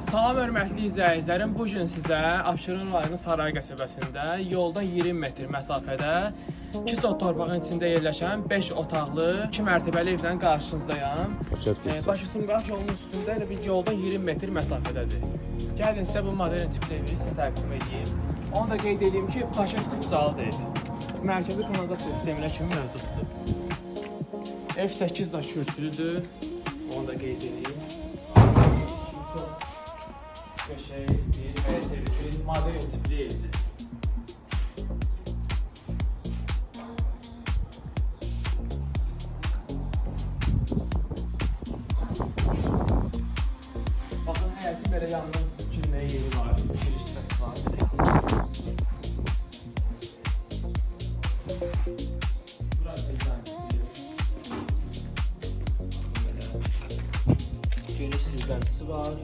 Salam hörmətli izləyicilərim, bu gün sizə Abşeron rayonu Saray qəsəbəsində yoldan 20 metr məsafədə 2 sot torpağın içində yerləşən 5 otaqlı 2 mərtəbəli evdən qarşınızdayam. Bakı-Sumqayıt yolunun üstündə elə bir yoldan 20 metr məsafədədir. Gəlin sizə bu modern tipli evi sizə təqdim edeyim. Onu da qeyd edeyim ki, paket qutsalıdır ev. Mərkəzi kanalizasiya sisteminə kimi mövcuddur. Ev 8 daş kürsülüdür. Onu da qeyd edeyim. Bir modern tipli evdir. Baxın, həyətin belə yanında girməyə yeri var, giriş hissəsi var. Burası giriş sizlərisi var.